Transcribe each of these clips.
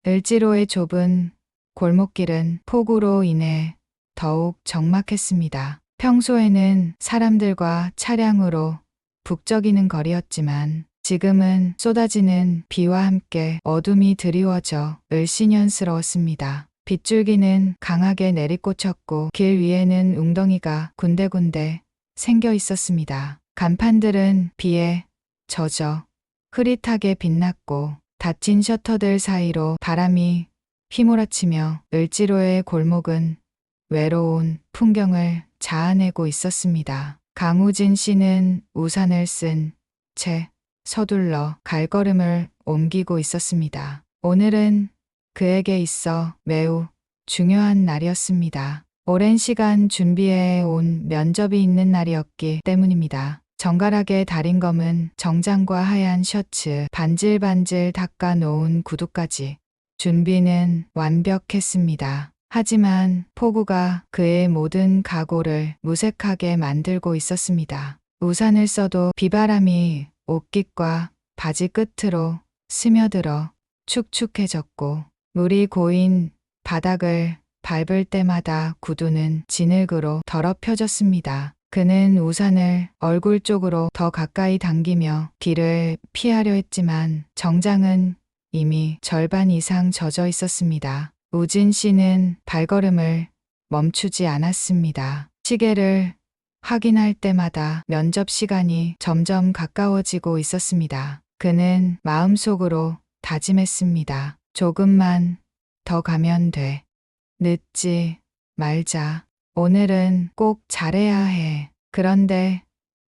을지로의 좁은 골목길은 폭우로 인해 더욱 적막했습니다. 평소에는 사람들과 차량으로 북적이는 거리였지만 지금은 쏟아지는 비와 함께 어둠이 드리워져 을씨년스러웠습니다. 빗줄기는 강하게 내리꽂혔고 길 위에는 웅덩이가 군데군데 생겨 있었습니다. 간판들은 비에 젖어 흐릿하게 빛났고 닫힌 셔터들 사이로 바람이 휘몰아치며 을지로의 골목은 외로운 풍경을 자아내고 있었습니다. 강우진 씨는 우산을 쓴 채 서둘러 발걸음을 옮기고 있었습니다. 오늘은 그에게 있어 매우 중요한 날이었습니다. 오랜 시간 준비해 온 면접이 있는 날이었기 때문입니다. 정갈하게 다린 검은 정장과 하얀 셔츠, 반질반질 닦아 놓은 구두까지 준비는 완벽했습니다. 하지만 폭우가 그의 모든 각오를 무색하게 만들고 있었습니다. 우산을 써도 비바람이 옷깃과 바지 끝으로 스며들어 축축해졌고 물이 고인 바닥을 밟을 때마다 구두는 진흙으로 더럽혀졌습니다. 그는 우산을 얼굴 쪽으로 더 가까이 당기며 비를 피하려 했지만 정장은 이미 절반 이상 젖어 있었습니다. 우진 씨는 발걸음을 멈추지 않았습니다. 시계를 확인할 때마다 면접 시간이 점점 가까워지고 있었습니다. 그는 마음속으로 다짐했습니다. 조금만 더 가면 돼. 늦지 말자. 오늘은 꼭 잘해야 해. 그런데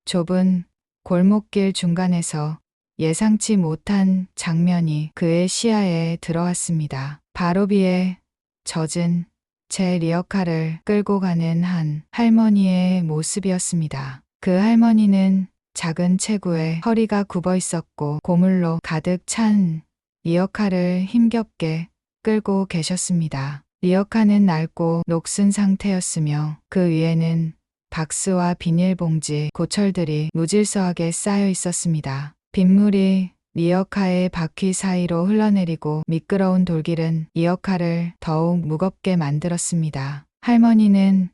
좁은 골목길 중간에서 예상치 못한 장면이 그의 시야에 들어왔습니다. 바로 비에 젖은 제 리어카를 끌고 가는 한 할머니의 모습이었습니다. 그 할머니는 작은 체구에 허리가 굽어 있었고 고물로 가득 찬 리어카를 힘겹게 끌고 계셨습니다. 리어카는 낡고 녹슨 상태였으며 그 위에는 박스와 비닐봉지, 고철들이 무질서하게 쌓여 있었습니다. 빗물이 리어카의 바퀴 사이로 흘러내리고 미끄러운 돌길은 리어카를 더욱 무겁게 만들었습니다. 할머니는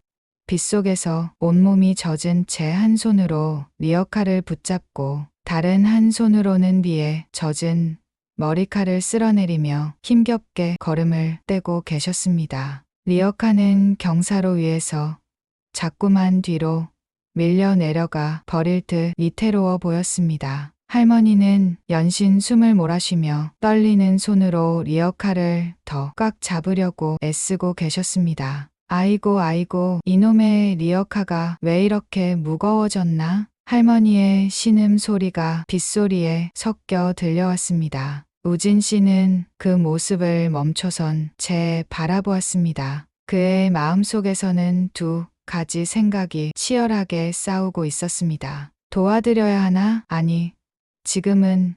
빗속에서 온몸이 젖은 채 한 손으로 리어카를 붙잡고 다른 한 손으로는 비에 젖은 머리카락을 쓸어내리며 힘겹게 걸음을 떼고 계셨습니다. 리어카는 경사로 위에서 자꾸만 뒤로 밀려 내려가 버릴 듯 위태로워 보였습니다. 할머니는 연신 숨을 몰아쉬며 떨리는 손으로 리어카를 더 꽉 잡으려고 애쓰고 계셨습니다. 아이고 아이고 이놈의 리어카가 왜 이렇게 무거워졌나? 할머니의 신음소리가 빗소리에 섞여 들려왔습니다. 우진 씨는 그 모습을 멈춰선 채 바라보았습니다. 그의 마음속에서는 두 가지 생각이 치열하게 싸우고 있었습니다. 도와드려야 하나? 아니, 지금은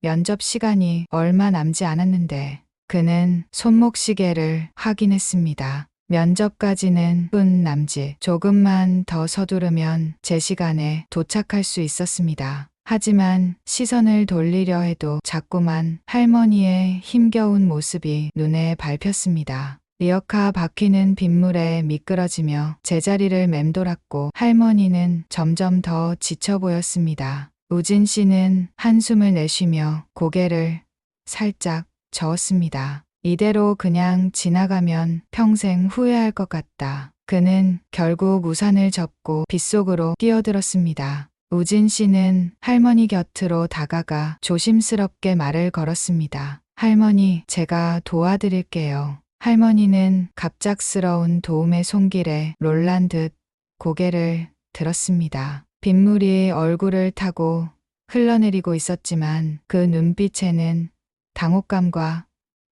면접 시간이 얼마 남지 않았는데 그는 손목시계를 확인했습니다. 면접까지는 분 남짓. 조금만 더 서두르면 제 시간에 도착할 수 있었습니다. 하지만 시선을 돌리려 해도 자꾸만 할머니의 힘겨운 모습이 눈에 밟혔습니다. 리어카 바퀴는 빗물에 미끄러지며 제자리를 맴돌았고 할머니는 점점 더 지쳐 보였습니다. 우진 씨는 한숨을 내쉬며 고개를 살짝 저었습니다. 이대로 그냥 지나가면 평생 후회할 것 같다. 그는 결국 우산을 접고 빗속으로 뛰어들었습니다. 우진 씨는 할머니 곁으로 다가가 조심스럽게 말을 걸었습니다. 할머니, 제가 도와드릴게요. 할머니는 갑작스러운 도움의 손길에 놀란 듯 고개를 들었습니다. 빗물이 얼굴을 타고 흘러내리고 있었지만 그 눈빛에는 당혹감과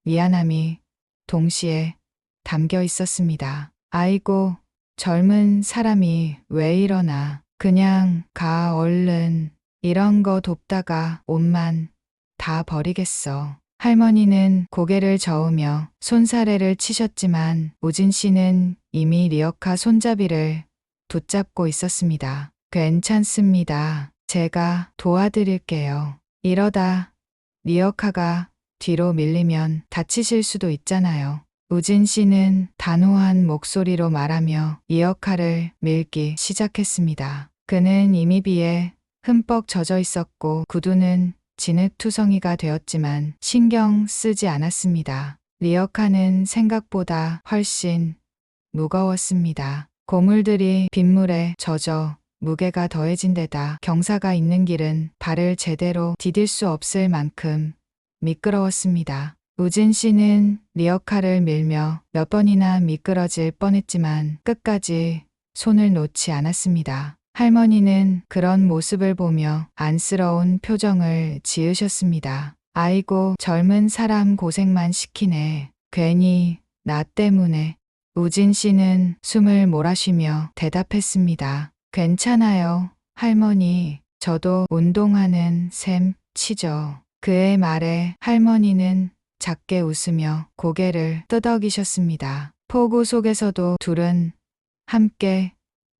미안함이 동시에 담겨 있었습니다. 아이고, 젊은 사람이 왜 이러나. 그냥 가 얼른. 이런 거 돕다가 옷만 다 버리겠어. 할머니는 고개를 저으며 손사래를 치셨지만 우진 씨는 이미 리어카 손잡이를 붙잡고 있었습니다. 괜찮습니다. 제가 도와드릴게요. 이러다 리어카가 뒤로 밀리면 다치실 수도 있잖아요. 우진 씨는 단호한 목소리로 말하며 리어카를 밀기 시작했습니다. 그는 이미 비에 흠뻑 젖어 있었고 구두는 진흙투성이가 되었지만 신경 쓰지 않았습니다. 리어카는 생각보다 훨씬 무거웠습니다. 고물들이 빗물에 젖어 무게가 더해진 데다 경사가 있는 길은 발을 제대로 디딜 수 없을 만큼 미끄러웠습니다. 우진 씨는 리어카를 밀며 몇 번이나 미끄러질 뻔했지만 끝까지 손을 놓지 않았습니다. 할머니는 그런 모습을 보며 안쓰러운 표정을 지으셨습니다. 아이고, 젊은 사람 고생만 시키네. 괜히 나 때문에. 우진 씨는 숨을 몰아쉬며 대답했습니다. 괜찮아요, 할머니. 저도 운동하는 셈 치죠. 그의 말에 할머니는 작게 웃으며 고개를 끄덕이셨습니다. 폭우 속에서도 둘은 함께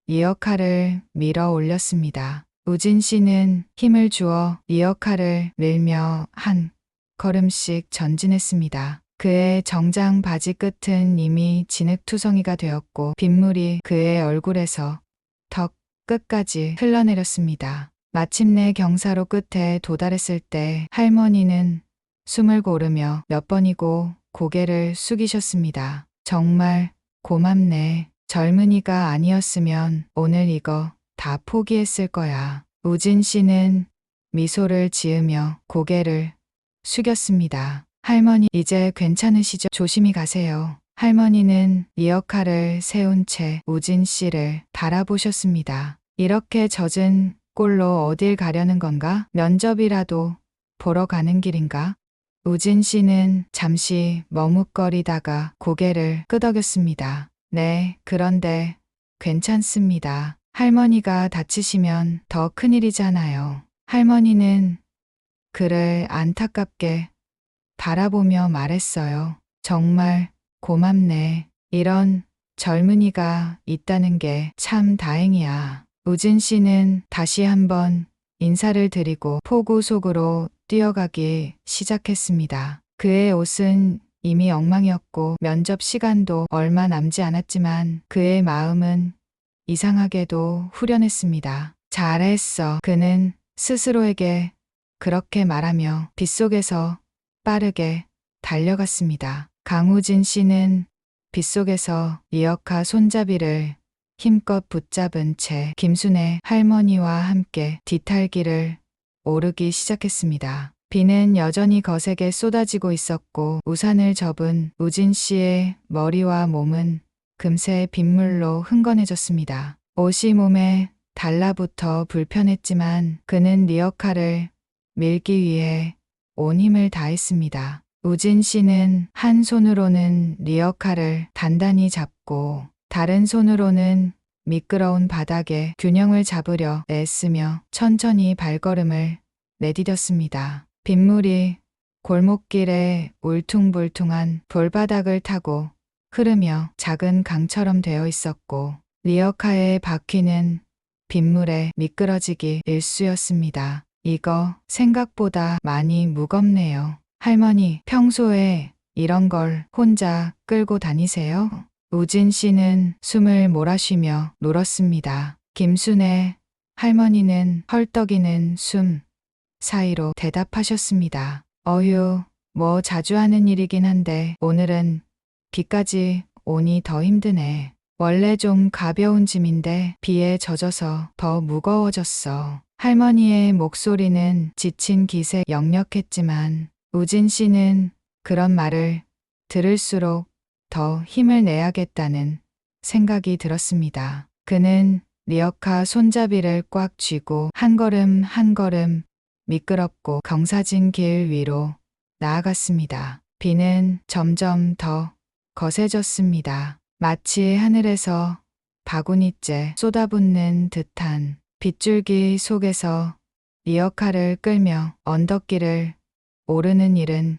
리어카를 밀어 올렸습니다. 우진 씨는 힘을 주어 리어카를 밀며 한 걸음씩 전진했습니다. 그의 정장 바지 끝은 이미 진흙투성이가 되었고 빗물이 그의 얼굴에서 턱 끝까지 흘러내렸습니다. 마침내 경사로 끝에 도달했을 때 할머니는 숨을 고르며 몇 번이고 고개를 숙이셨습니다. 정말 고맙네. 젊은이가 아니었으면 오늘 이거 다 포기했을 거야. 우진 씨는 미소를 지으며 고개를 숙였습니다. 할머니, 이제 괜찮으시죠? 조심히 가세요. 할머니는 리어카를 세운 채 우진 씨를 바라보셨습니다. 이렇게 젖은 꼴로 어딜 가려는 건가? 면접이라도 보러 가는 길인가? 우진 씨는 잠시 머뭇거리다가 고개를 끄덕였습니다. 네, 그런데 괜찮습니다. 할머니가 다치시면 더 큰일이잖아요. 할머니는 그를 안타깝게 바라보며 말했어요. 정말 고맙네. 이런 젊은이가 있다는 게 참 다행이야. 우진 씨는 다시 한번 인사를 드리고 폭우 속으로 뛰어가기 시작했습니다. 그의 옷은 이미 엉망이었고 면접 시간도 얼마 남지 않았지만 그의 마음은 이상하게도 후련했습니다. 잘했어. 그는 스스로에게 그렇게 말하며 빗속에서 빠르게 달려갔습니다. 강우진 씨는 빗속에서 리어카 손잡이를 힘껏 붙잡은 채 김순애 할머니와 함께 뒷탈길을 오르기 시작했습니다. 비는 여전히 거세게 쏟아지고 있었고 우산을 접은 우진 씨의 머리와 몸은 금세 빗물로 흥건해졌습니다. 옷이 몸에 달라붙어 불편했지만 그는 리어카를 밀기 위해 온 힘을 다했습니다. 우진 씨는 한 손으로는 리어카를 단단히 잡고 다른 손으로는 미끄러운 바닥에 균형을 잡으려 애쓰며 천천히 발걸음을 내디뎠습니다. 빗물이 골목길에 울퉁불퉁한 돌바닥을 타고 흐르며 작은 강처럼 되어 있었고 리어카의 바퀴는 빗물에 미끄러지기 일쑤였습니다. 이거 생각보다 많이 무겁네요. 할머니, 평소에 이런 걸 혼자 끌고 다니세요? 우진 씨는 숨을 몰아쉬며 물었습니다. 김순애 할머니는 헐떡이는 숨 사이로 대답하셨습니다. 어휴, 뭐 자주 하는 일이긴 한데 오늘은 비까지 오니 더 힘드네. 원래 좀 가벼운 짐인데 비에 젖어서 더 무거워졌어. 할머니의 목소리는 지친 기세 역력했지만 우진 씨는 그런 말을 들을수록 더 힘을 내야겠다는 생각이 들었습니다. 그는 리어카 손잡이를 꽉 쥐고 한 걸음 한 걸음 미끄럽고 경사진 길 위로 나아갔습니다. 비는 점점 더 거세졌습니다. 마치 하늘에서 바구니째 쏟아붓는 듯한 빗줄기 속에서 리어카를 끌며 언덕길을 오르는 일은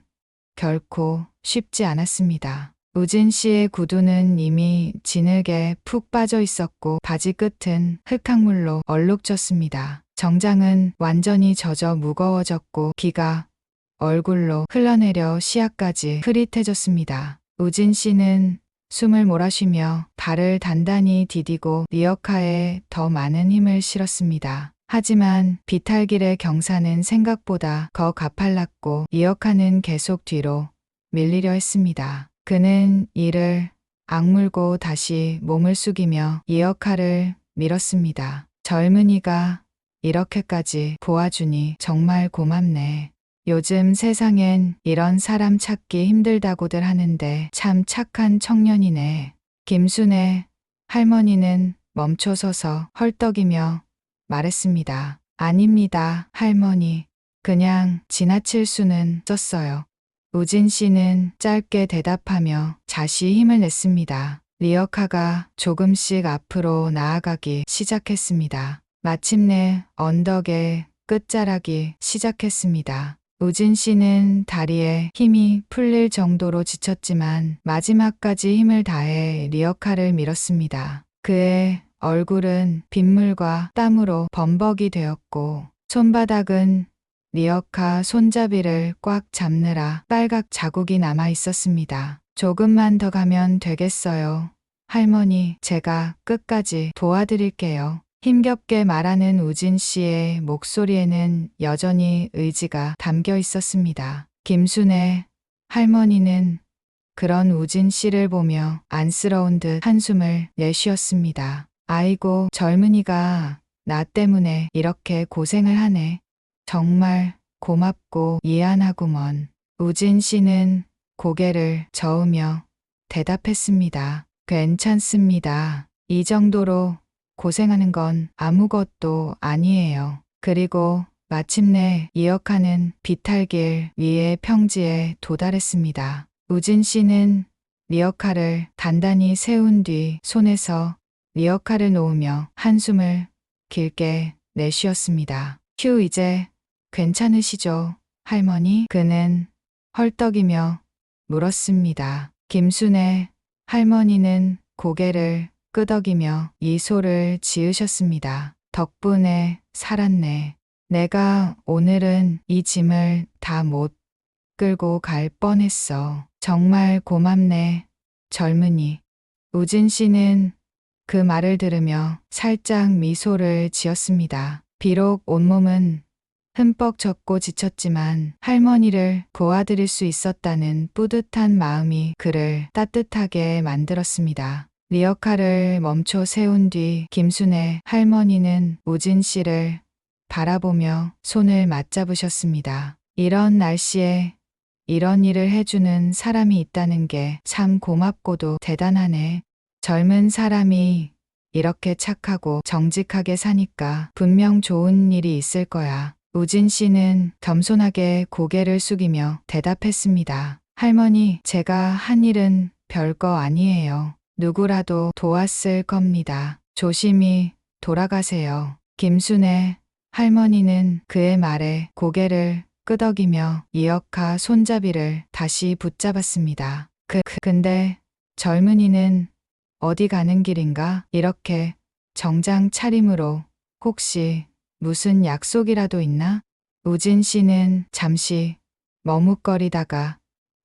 결코 쉽지 않았습니다. 우진 씨의 구두는 이미 진흙에 푹 빠져 있었고 바지 끝은 흙탕물로 얼룩졌습니다. 정장은 완전히 젖어 무거워졌고 비가 얼굴로 흘러내려 시야까지 흐릿해졌습니다. 우진 씨는 숨을 몰아쉬며 발을 단단히 디디고 리어카에 더 많은 힘을 실었습니다. 하지만 비탈길의 경사는 생각보다 더 가팔랐고 리어카는 계속 뒤로 밀리려 했습니다. 그는 이를 악물고 다시 몸을 숙이며 리어카를 밀었습니다. 젊은이가 이렇게까지 도와주니 정말 고맙네. 요즘 세상엔 이런 사람 찾기 힘들다고들 하는데 참 착한 청년이네. 김순애 할머니는 멈춰서서 헐떡이며 말했습니다. 아닙니다, 할머니. 그냥 지나칠 수는 없었어요. 우진 씨는 짧게 대답하며 다시 힘을 냈습니다. 리어카가 조금씩 앞으로 나아가기 시작했습니다. 마침내 언덕의 끝자락이 시작했습니다. 우진 씨는 다리에 힘이 풀릴 정도로 지쳤지만 마지막까지 힘을 다해 리어카를 밀었습니다. 그의 얼굴은 빗물과 땀으로 범벅이 되었고 손바닥은 리어카 손잡이를 꽉 잡느라 빨갛 자국이 남아 있었습니다. 조금만 더 가면 되겠어요. 할머니, 제가 끝까지 도와드릴게요. 힘겹게 말하는 우진 씨의 목소리에는 여전히 의지가 담겨 있었습니다. 김순애 할머니는 그런 우진 씨를 보며 안쓰러운 듯 한숨을 내쉬었습니다. 아이고, 젊은이가 나 때문에 이렇게 고생을 하네. 정말 고맙고 미안하구먼. 우진 씨는 고개를 저으며 대답했습니다. 괜찮습니다. 이 정도로 고생하는 건 아무것도 아니에요. 그리고 마침내 리어카는 비탈길 위의 평지에 도달했습니다. 우진 씨는 리어카를 단단히 세운 뒤 손에서 리어카를 놓으며 한숨을 길게 내쉬었습니다. 휴, 이제 괜찮으시죠, 할머니? 그는 헐떡이며 물었습니다. 김순애 할머니는 고개를 끄덕이며 미소를 지으셨습니다. 덕분에 살았네. 내가 오늘은 이 짐을 다 못 끌고 갈 뻔했어. 정말 고맙네, 젊은이. 우진 씨는 그 말을 들으며 살짝 미소를 지었습니다. 비록 온몸은 흠뻑 젖고 지쳤지만 할머니를 도와드릴 수 있었다는 뿌듯한 마음이 그를 따뜻하게 만들었습니다. 리어카를 멈춰 세운 뒤 김순애 할머니는 우진 씨를 바라보며 손을 맞잡으셨습니다. 이런 날씨에 이런 일을 해주는 사람이 있다는 게 참 고맙고도 대단하네. 젊은 사람이 이렇게 착하고 정직하게 사니까 분명 좋은 일이 있을 거야. 우진 씨는 겸손하게 고개를 숙이며 대답했습니다. 할머니, 제가 한 일은 별거 아니에요. 누구라도 도왔을 겁니다. 조심히 돌아가세요. 김순애 할머니는 그의 말에 고개를 끄덕이며 리어카 손잡이를 다시 붙잡았습니다. 근데 젊은이는 어디 가는 길인가? 이렇게 정장 차림으로 혹시 무슨 약속이라도 있나? 우진 씨는 잠시 머뭇거리다가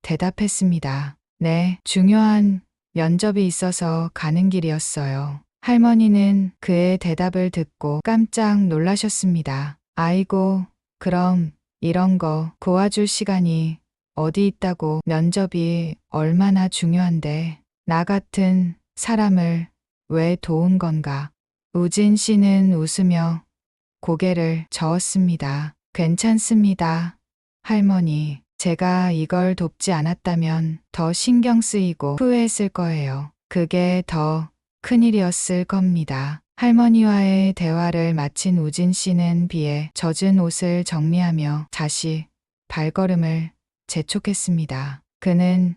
대답했습니다. 네, 중요한 면접이 있어서 가는 길이었어요. 할머니는 그의 대답을 듣고 깜짝 놀라셨습니다. 아이고, 그럼 이런 거 도와줄 시간이 어디 있다고. 면접이 얼마나 중요한데 나 같은 사람을 왜 도운 건가? 우진 씨는 웃으며 고개를 저었습니다. 괜찮습니다, 할머니. 제가 이걸 돕지 않았다면 더 신경 쓰이고 후회했을 거예요. 그게 더 큰일이었을 겁니다. 할머니와의 대화를 마친 우진 씨는 비에 젖은 옷을 정리하며 다시 발걸음을 재촉했습니다. 그는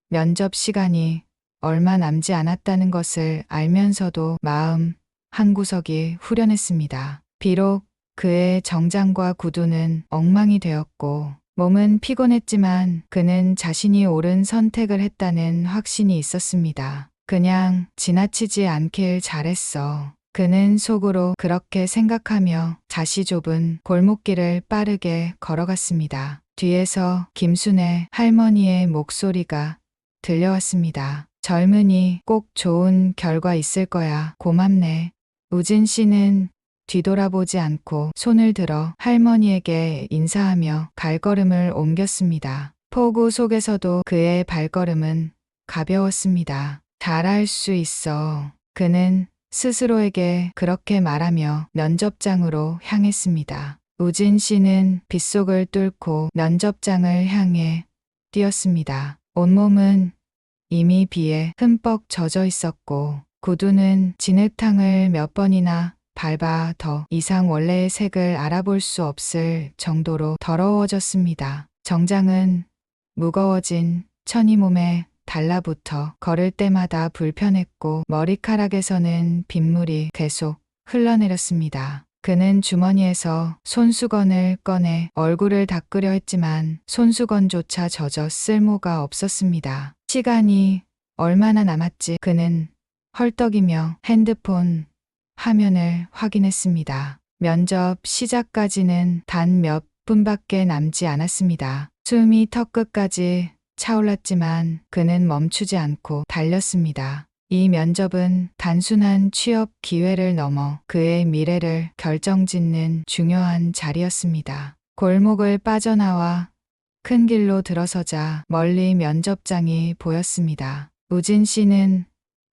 면접 시간이 얼마 남지 않았다는 것을 알면서도 마음 한구석이 후련했습니다. 비록 그의 정장과 구두는 엉망이 되었고 몸은 피곤했지만 그는 자신이 옳은 선택을 했다는 확신이 있었습니다. 그냥 지나치지 않길 잘했어. 그는 속으로 그렇게 생각하며 다시 좁은 골목길을 빠르게 걸어갔습니다. 뒤에서 김순애 할머니의 목소리가 들려왔습니다. 젊은이 꼭 좋은 결과 있을 거야. 고맙네. 우진 씨는 뒤돌아보지 않고 손을 들어 할머니에게 인사하며 발걸음을 옮겼습니다. 폭우 속에서도 그의 발걸음은 가벼웠습니다. 잘할 수 있어. 그는 스스로에게 그렇게 말하며 면접장으로 향했습니다. 우진 씨는 빗속을 뚫고 면접장을 향해 뛰었습니다. 온몸은 이미 비에 흠뻑 젖어 있었고 구두는 진흙탕을 몇 번이나 밟아 더 이상 원래의 색을 알아볼 수 없을 정도로 더러워졌습니다. 정장은 무거워진 천이 몸에 달라붙어 걸을 때마다 불편했고 머리카락에서는 빗물이 계속 흘러내렸습니다. 그는 주머니에서 손수건을 꺼내 얼굴을 닦으려 했지만 손수건조차 젖어 쓸모가 없었습니다. 시간이 얼마나 남았지? 그는 헐떡이며 핸드폰 화면을 확인했습니다. 면접 시작까지는 단 몇 분밖에 남지 않았습니다. 숨이 턱끝까지 차올랐지만 그는 멈추지 않고 달렸습니다. 이 면접은 단순한 취업 기회를 넘어 그의 미래를 결정짓는 중요한 자리였습니다. 골목을 빠져나와 큰 길로 들어서자 멀리 면접장이 보였습니다. 우진 씨는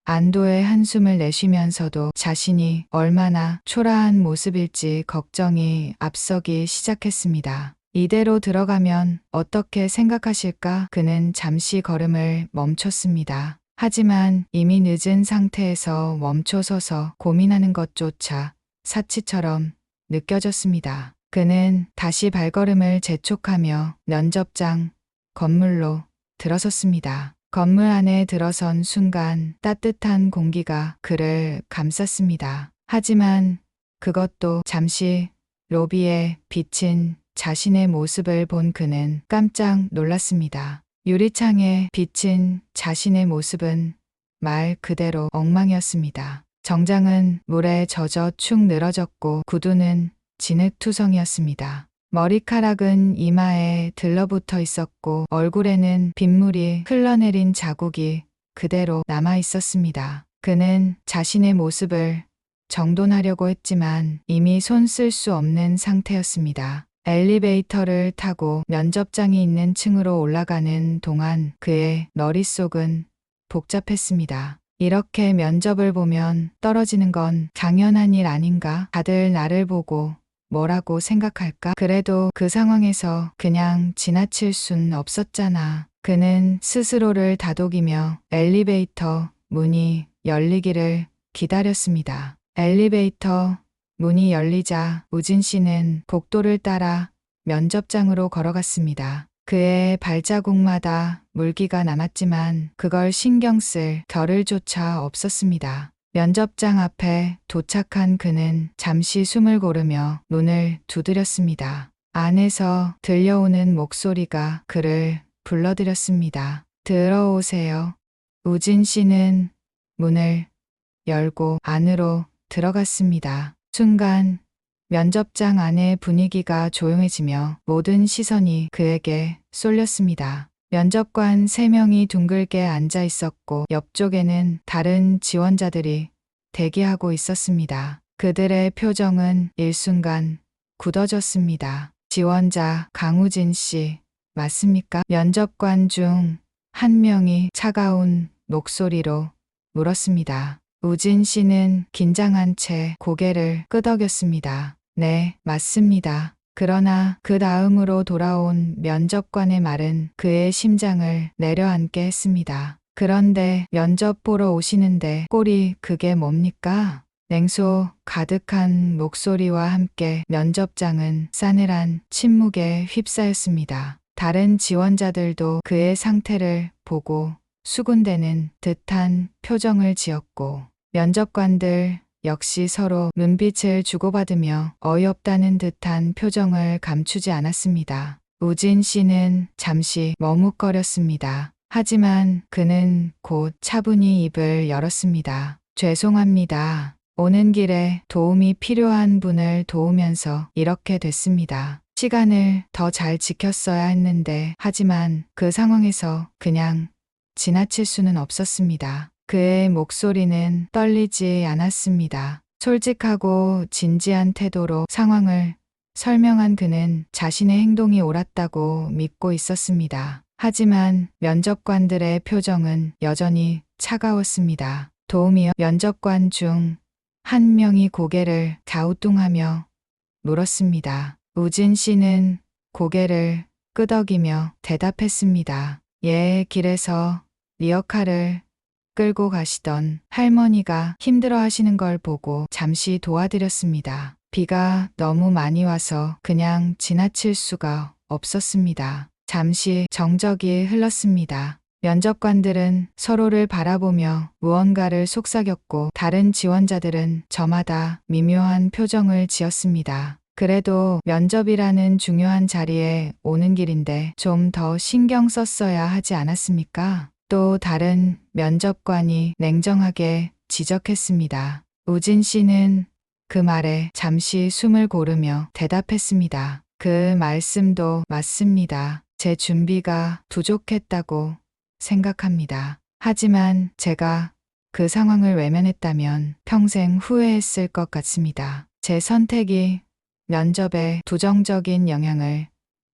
안도의 한숨을 내쉬면서도 자신이 얼마나 초라한 모습일지 걱정이 앞서기 시작했습니다. 이대로 들어가면 어떻게 생각하실까? 그는 잠시 걸음을 멈췄습니다. 하지만 이미 늦은 상태에서 멈춰서서 고민하는 것조차 사치처럼 느껴졌습니다. 그는 다시 발걸음을 재촉하며 면접장 건물로 들어섰습니다. 건물 안에 들어선 순간 따뜻한 공기가 그를 감쌌습니다. 하지만 그것도 잠시 로비에 비친 자신의 모습을 본 그는 깜짝 놀랐습니다. 유리창에 비친 자신의 모습은 말 그대로 엉망이었습니다. 정장은 물에 젖어 축 늘어졌고 구두는 진흙투성이었습니다. 머리카락은 이마에 들러붙어 있었고 얼굴에는 빗물이 흘러내린 자국이 그대로 남아 있었습니다. 그는 자신의 모습을 정돈하려고 했지만 이미 손 쓸 수 없는 상태였습니다. 엘리베이터를 타고 면접장이 있는 층으로 올라가는 동안 그의 머릿속은 복잡했습니다. 이렇게 면접을 보면 떨어지는 건 당연한 일 아닌가? 다들 나를 보고 뭐라고 생각할까? 그래도 그 상황에서 그냥 지나칠 순 없었잖아. 그는 스스로를 다독이며 엘리베이터 문이 열리기를 기다렸습니다. 엘리베이터 문이 열리자 우진 씨는 복도를 따라 면접장으로 걸어갔습니다. 그의 발자국마다 물기가 남았지만 그걸 신경 쓸 겨를조차 없었습니다. 면접장 앞에 도착한 그는 잠시 숨을 고르며 문을 두드렸습니다. 안에서 들려오는 목소리가 그를 불러들였습니다. 들어오세요. 우진 씨는 문을 열고 안으로 들어갔습니다. 순간 면접장 안의 분위기가 조용해지며 모든 시선이 그에게 쏠렸습니다. 면접관 3명이 둥글게 앉아 있었고 옆쪽에는 다른 지원자들이 대기하고 있었습니다. 그들의 표정은 일순간 굳어졌습니다. 지원자 강우진 씨, 맞습니까? 면접관 중 한 명이 차가운 목소리로 물었습니다. 우진 씨는 긴장한 채 고개를 끄덕였습니다. 네, 맞습니다. 그러나 그 다음으로 돌아온 면접관의 말은 그의 심장을 내려앉게 했습니다. 그런데 면접 보러 오시는데 꼴이 그게 뭡니까? 냉소 가득한 목소리와 함께 면접장은 싸늘한 침묵에 휩싸였습니다. 다른 지원자들도 그의 상태를 보고 수군대는 듯한 표정을 지었고 면접관들 역시 서로 눈빛을 주고받으며 어이없다는 듯한 표정을 감추지 않았습니다. 우진 씨는 잠시 머뭇거렸습니다. 하지만 그는 곧 차분히 입을 열었습니다. 죄송합니다. 오는 길에 도움이 필요한 분을 도우면서 이렇게 됐습니다. 시간을 더 잘 지켰어야 했는데 하지만 그 상황에서 그냥 지나칠 수는 없었습니다. 그의 목소리는 떨리지 않았습니다. 솔직하고 진지한 태도로 상황을 설명한 그는 자신의 행동이 옳았다고 믿고 있었습니다. 하지만 면접관들의 표정은 여전히 차가웠습니다. 도우미여. 면접관 중 한 명이 고개를 갸우뚱하며 물었습니다. 우진 씨는 고개를 끄덕이며 대답했습니다. 예, 길에서 리어카를 끌고 가시던 할머니가 힘들어 하시는 걸 보고 잠시 도와드렸습니다. 비가 너무 많이 와서 그냥 지나칠 수가 없었습니다. 잠시 정적이 흘렀습니다. 면접관들은 서로를 바라보며 무언가를 속삭였고 다른 지원자들은 저마다 미묘한 표정을 지었습니다. 그래도 면접이라는 중요한 자리에 오는 길인데 좀 더 신경 썼어야 하지 않았습니까? 또 다른 면접관이 냉정하게 지적했습니다. 우진 씨는 그 말에 잠시 숨을 고르며 대답했습니다. 그 말씀도 맞습니다. 제 준비가 부족했다고 생각합니다. 하지만 제가 그 상황을 외면했다면 평생 후회했을 것 같습니다. 제 선택이 면접에 부정적인 영향을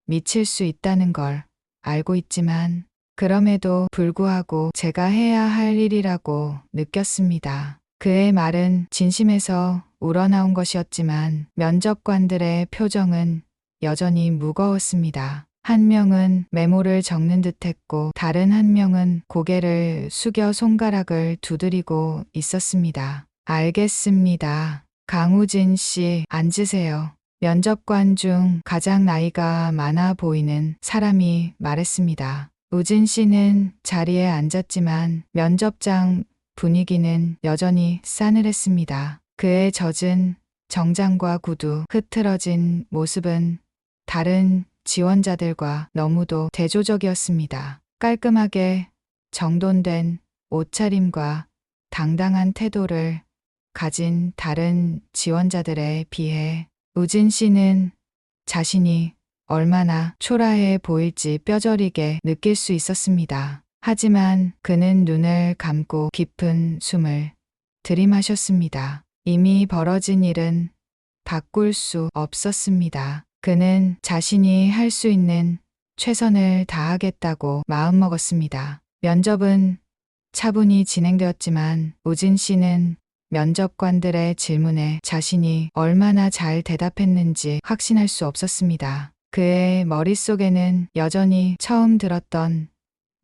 미칠 수 있다는 걸 알고 있지만 그럼에도 불구하고 제가 해야 할 일이라고 느꼈습니다. 그의 말은 진심에서 우러나온 것이었지만 면접관들의 표정은 여전히 무거웠습니다. 한 명은 메모를 적는 듯했고 다른 한 명은 고개를 숙여 손가락을 두드리고 있었습니다. 알겠습니다. 강우진 씨, 앉으세요. 면접관 중 가장 나이가 많아 보이는 사람이 말했습니다. 우진 씨는 자리에 앉았지만 면접장 분위기는 여전히 싸늘했습니다. 그의 젖은 정장과 구두, 흐트러진 모습은 다른 지원자들과 너무도 대조적이었습니다. 깔끔하게 정돈된 옷차림과 당당한 태도를 가진 다른 지원자들에 비해 우진 씨는 자신이 얼마나 초라해 보일지 뼈저리게 느낄 수 있었습니다. 하지만 그는 눈을 감고 깊은 숨을 들이마셨습니다. 이미 벌어진 일은 바꿀 수 없었습니다. 그는 자신이 할 수 있는 최선을 다하겠다고 마음먹었습니다. 면접은 차분히 진행되었지만 우진 씨는 면접관들의 질문에 자신이 얼마나 잘 대답했는지 확신할 수 없었습니다. 그의 머릿속에는 여전히 처음 들었던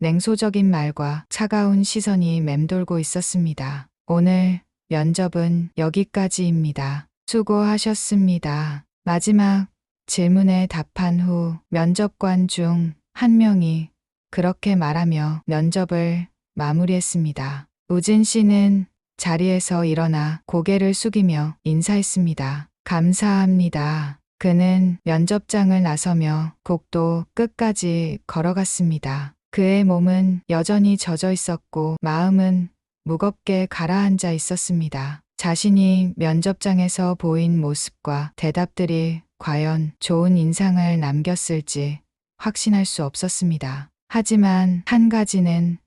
냉소적인 말과 차가운 시선이 맴돌고 있었습니다. 오늘 면접은 여기까지입니다. 수고하셨습니다. 마지막 질문에 답한 후 면접관 중 한 명이 그렇게 말하며 면접을 마무리했습니다. 우진 씨는 자리에서 일어나 고개를 숙이며 인사했습니다. 감사합니다. 그는 면접장을 나서며 곡도 끝까지 걸어갔습니다. 그의 몸은 여전히 젖어 있었고 마음은 무겁게 가라앉아 있었습니다. 자신이 면접장에서 보인 모습과 대답들이 과연 좋은 인상을 남겼을지 확신할 수 없었습니다. 하지만 한 가지는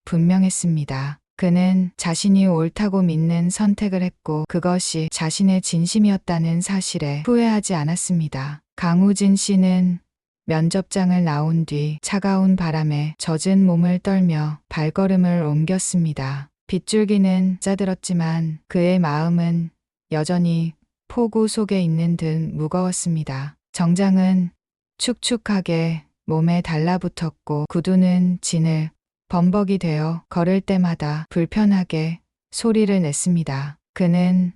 분명했습니다. 그는 자신이 옳다고 믿는 선택을 했고 그것이 자신의 진심이었다는 사실에 후회하지 않았습니다. 강우진 씨는 면접장을 나온 뒤 차가운 바람에 젖은 몸을 떨며 발걸음을 옮겼습니다. 빗줄기는 짜들었지만 그의 마음은 여전히 폭우 속에 있는 듯 무거웠습니다. 정장은 축축하게 몸에 달라붙었고 구두는 진을 범벅이 되어 걸을 때마다 불편하게 소리를 냈습니다. 그는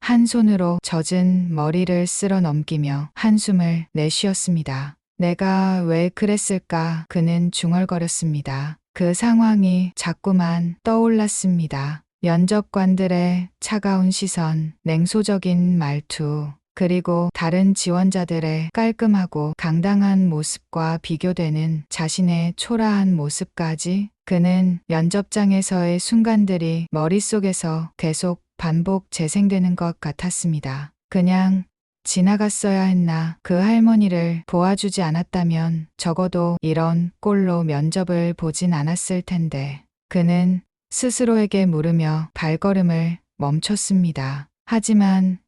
한 손으로 젖은 머리를 쓸어 넘기며 한숨을 내쉬었습니다. 내가 왜 그랬을까? 그는 중얼거렸습니다. 그 상황이 자꾸만 떠올랐습니다. 면접관들의 차가운 시선, 냉소적인 말투, 그리고 다른 지원자들의 깔끔하고 당당한 모습과 비교되는 자신의 초라한 모습까지 그는 면접장에서의 순간들이 머릿속에서 계속 반복 재생되는 것 같았습니다. 그냥 지나갔어야 했나. 그 할머니를 도와주지 않았다면 적어도 이런 꼴로 면접을 보진 않았을 텐데. 그는 스스로에게 물으며 발걸음을 멈췄습니다. 하지만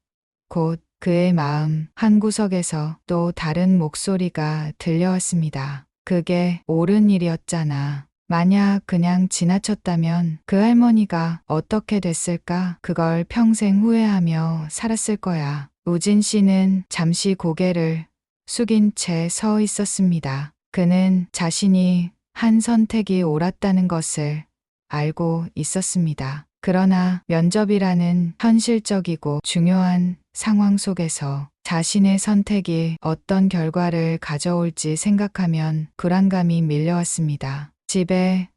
곧 그의 마음 한구석에서 또 다른 목소리가 들려왔습니다. 그게 옳은 일이었잖아. 만약 그냥 지나쳤다면 그 할머니가 어떻게 됐을까? 그걸 평생 후회하며 살았을 거야. 우진 씨는 잠시 고개를 숙인 채 서 있었습니다. 그는 자신이 한 선택이 옳았다는 것을 알고 있었습니다. 그러나 면접이라는 현실적이고 중요한 상황 속에서 자신의 선택이 어떤 결과를 가져올지 생각하면 불안감이 밀려왔습니다. 집에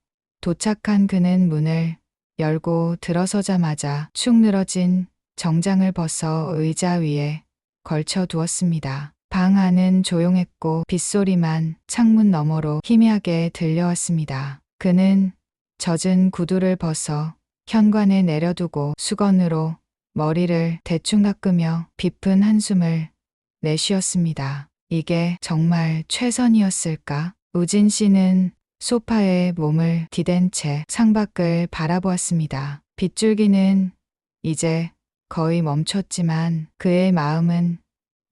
도착한 그는 문을 열고 들어서자마자 축 늘어진 정장을 벗어 의자 위에 걸쳐 두었습니다. 방 안은 조용했고 빗소리만 창문 너머로 희미하게 들려왔습니다. 그는 젖은 구두를 벗어 현관에 내려두고 수건으로 머리를 대충 닦으며 깊은 한숨을 내쉬었습니다. 이게 정말 최선이었을까? 우진 씨는 소파에 몸을 디댄 채 창밖을 바라보았습니다. 빗줄기는 이제 거의 멈췄지만 그의 마음은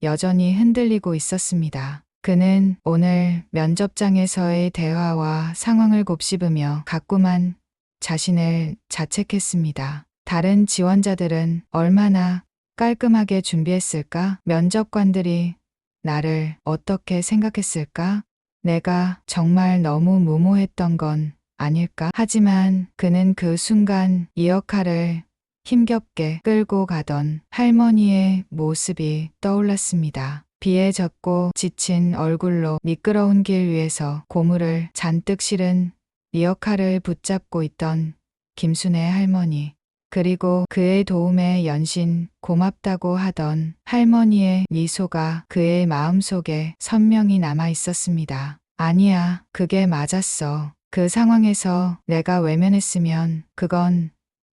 여전히 흔들리고 있었습니다. 그는 오늘 면접장에서의 대화와 상황을 곱씹으며 가꾸만 자신을 자책했습니다. 다른 지원자들은 얼마나 깔끔하게 준비했을까? 면접관들이 나를 어떻게 생각했을까? 내가 정말 너무 무모했던 건 아닐까? 하지만 그는 그 순간 이 역할을 힘겹게 끌고 가던 할머니의 모습이 떠올랐습니다. 비에 젖고 지친 얼굴로 미끄러운 길 위에서 고무를 잔뜩 실은 리어카를 붙잡고 있던 김순애 할머니. 그리고 그의 도움에 연신 고맙다고 하던 할머니의 미소가 그의 마음속에 선명히 남아 있었습니다. 아니야, 그게 맞았어. 그 상황에서 내가 외면했으면 그건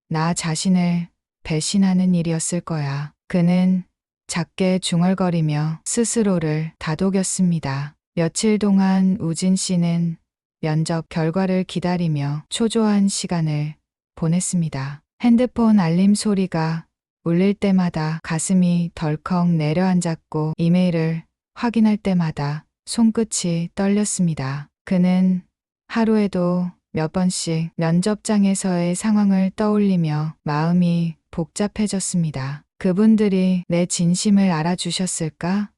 나 자신을 배신하는 일이었을 거야. 그는 작게 중얼거리며 스스로를 다독였습니다. 며칠 동안 우진 씨는 면접 결과를 기다리며 초조한 시간을 보냈습니다. 핸드폰 알림 소리가 울릴 때마다 가슴이 덜컥 내려앉았고 이메일을 확인할 때마다 손끝이 떨렸습니다. 그는 하루에도 몇 번씩 면접장에서의 상황을 떠올리며 마음이 복잡해졌습니다. 그분들이 내 진심을 알아주셨을까?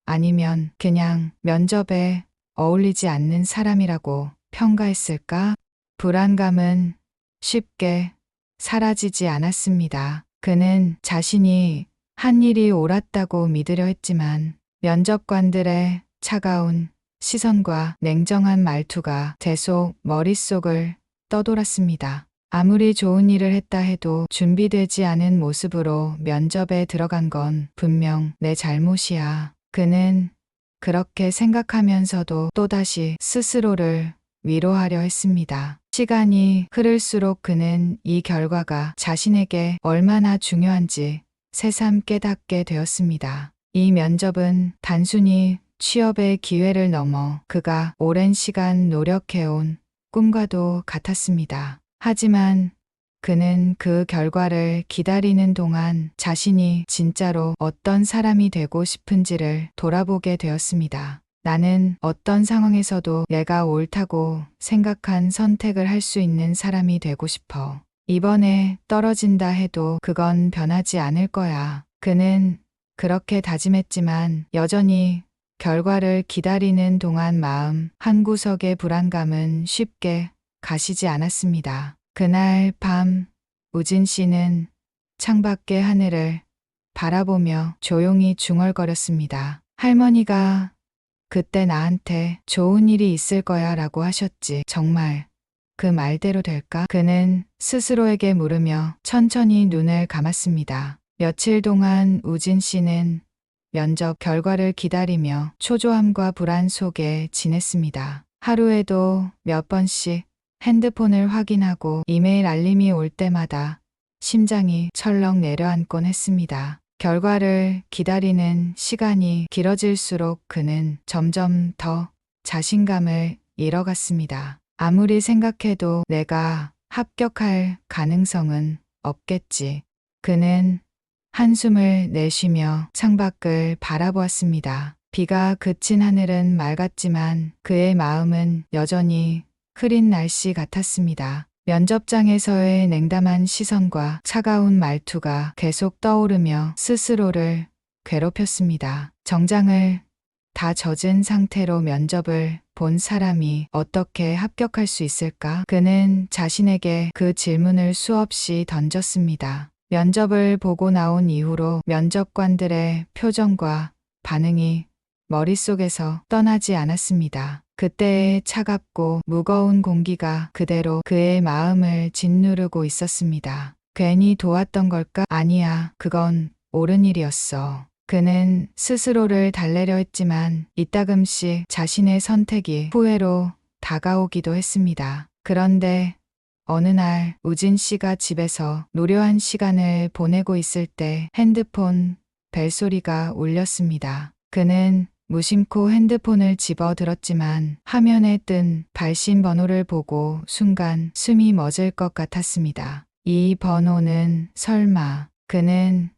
아니면 그냥 면접에 어울리지 않는 사람이라고 평가했을까? 불안감은 쉽게 사라지지 않았습니다. 그는 자신이 한 일이 옳았다고 믿으려 했지만 면접관들의 차가운 시선과 냉정한 말투가 계속 머릿속을 떠돌았습니다. 아무리 좋은 일을 했다 해도 준비되지 않은 모습으로 면접에 들어간 건 분명 내 잘못이야. 그는 그렇게 생각하면서도 또다시 스스로를 위로하려 했습니다. 시간이 흐를수록 그는 이 결과가 자신에게 얼마나 중요한지 새삼 깨닫게 되었습니다. 이 면접은 단순히 취업의 기회를 넘어 그가 오랜 시간 노력해온 꿈과도 같았습니다. 하지만 그는 그 결과를 기다리는 동안 자신이 진짜로 어떤 사람이 되고 싶은지를 돌아보게 되었습니다. 나는 어떤 상황에서도 내가 옳다고 생각한 선택을 할 수 있는 사람이 되고 싶어. 이번에 떨어진다 해도 그건 변하지 않을 거야. 그는 그렇게 다짐했지만 여전히 결과를 기다리는 동안 마음 한구석의 불안감은 쉽게 가시지 않았습니다. 그날 밤 우진 씨는 창밖의 하늘을 바라보며 조용히 중얼거렸습니다. 할머니가 그때 나한테 좋은 일이 있을 거야 라고 하셨지. 정말 그 말대로 될까? 그는 스스로에게 물으며 천천히 눈을 감았습니다. 며칠 동안 우진 씨는 면접 결과를 기다리며 초조함과 불안 속에 지냈습니다. 하루에도 몇 번씩 핸드폰을 확인하고 이메일 알림이 올 때마다 심장이 철렁 내려앉곤 했습니다. 결과를 기다리는 시간이 길어질수록 그는 점점 더 자신감을 잃어갔습니다. 아무리 생각해도 내가 합격할 가능성은 없겠지. 그는 한숨을 내쉬며 창밖을 바라보았습니다. 비가 그친 하늘은 맑았지만 그의 마음은 여전히 흐린 날씨 같았습니다. 면접장에서의 냉담한 시선과 차가운 말투가 계속 떠오르며 스스로를 괴롭혔습니다. 정장을 다 젖은 상태로 면접을 본 사람이 어떻게 합격할 수 있을까? 그는 자신에게 그 질문을 수없이 던졌습니다. 면접을 보고 나온 이후로 면접관들의 표정과 반응이 머릿속에서 떠나지 않았습니다. 그때의 차갑고 무거운 공기가 그대로 그의 마음을 짓누르고 있었습니다. 괜히 도왔던 걸까? 아니야, 그건 옳은 일이었어. 그는 스스로를 달래려 했지만 이따금씩 자신의 선택이 후회로 다가오기도 했습니다. 그런데 어느 날 우진 씨가 집에서 노련한 시간을 보내고 있을 때 핸드폰 벨소리가 울렸습니다. 그는 무심코 핸드폰을 집어들었지만 화면에 뜬 발신 번호를 보고 순간 숨이 멎을 것 같았습니다. 이 번호는 설마. 그는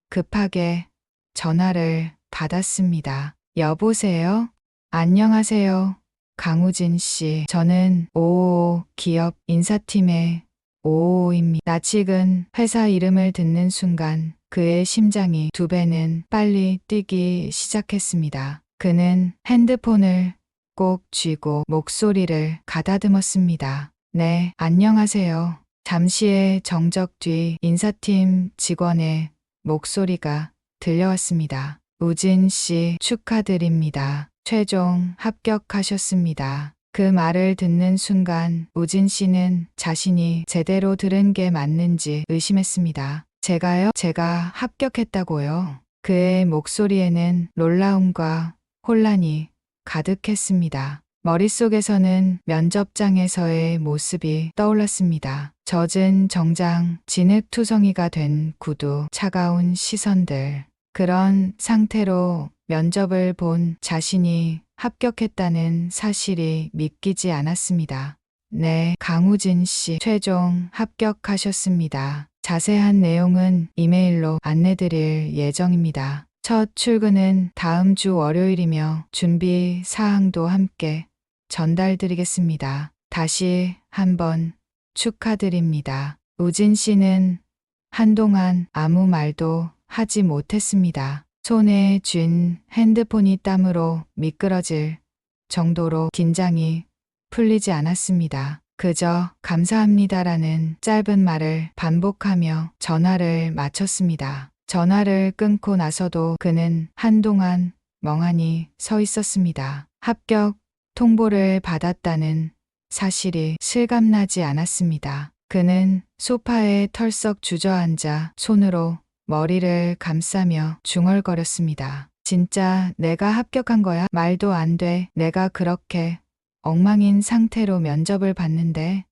급하게 전화를 받았습니다. 여보세요? 안녕하세요. 강우진 씨. 저는 555 기업 인사팀의 555입니다. 낯익은 회사 이름을 듣는 순간 그의 심장이 2배는 빨리 뛰기 시작했습니다. 그는 핸드폰을 꼭 쥐고 목소리를 가다듬었습니다. 네, 안녕하세요. 잠시의 정적 뒤 인사팀 직원의 목소리가 들려왔습니다. 우진 씨 축하드립니다. 최종 합격하셨습니다. 그 말을 듣는 순간 우진 씨는 자신이 제대로 들은 게 맞는지 의심했습니다. 제가요? 제가 합격했다고요? 그의 목소리에는 놀라움과 혼란이 가득했습니다. 머릿속에서는 면접장에서의 모습이 떠올랐습니다. 젖은 정장, 진흙투성이가 된 구두, 차가운 시선들. 그런 상태로 면접을 본 자신이 합격했다는 사실이 믿기지 않았습니다. 네, 강우진 씨 최종 합격하셨습니다. 자세한 내용은 이메일로 안내드릴 예정입니다. 첫 출근은 다음 주 월요일이며 준비 사항도 함께 전달드리겠습니다. 다시 한번 축하드립니다. 우진 씨는 한동안 아무 말도 하지 못했습니다. 손에 쥔 핸드폰이 땀으로 미끄러질 정도로 긴장이 풀리지 않았습니다. 그저 감사합니다라는 짧은 말을 반복하며 전화를 마쳤습니다. 전화를 끊고 나서도 그는 한동안 멍하니 서 있었습니다. 합격 통보를 받았다는 사실이 실감나지 않았습니다. 그는 소파에 털썩 주저앉아 손으로 머리를 감싸며 중얼거렸습니다. 진짜 내가 합격한 거야? 말도 안 돼. 내가 그렇게 엉망인 상태로 면접을 봤는데.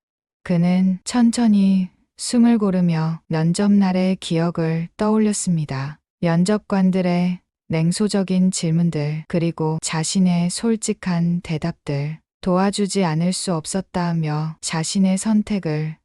그는 천천히 숨을 고르며 면접날의 기억을 떠올렸습니다. 면접관들의 냉소적인 질문들, 그리고 자신의 솔직한 대답들. 도와주지 않을 수 없었다며 자신의 선택을